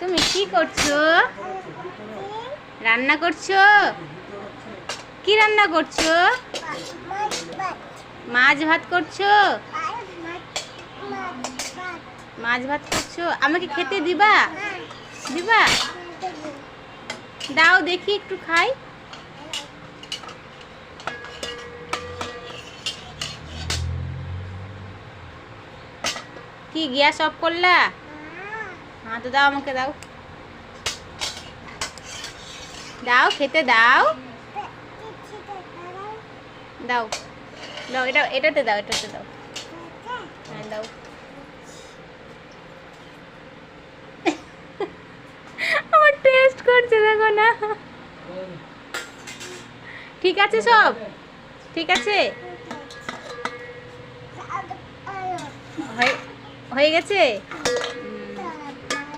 তুমি কি করছো? রান্না করছো? কি রান্না করছো? মাছ ভাত করছো? মাছ ভাত করছো? আমাকে খেতে দিবা? দিবা? দাও দেখি একটু খাই। কি গ্যাস অফ করলা? হ্যাঁ তো দাও, আমাকে দাও। দাও খেতে দাও। দাও দাও, এটাতে দাও, এটাতে দাও। হ্যাঁ দাও। আমার টেস্ট করছে, দেখো না। ঠিক আছে সব? ঠিক আছে? হয়ে গেছে?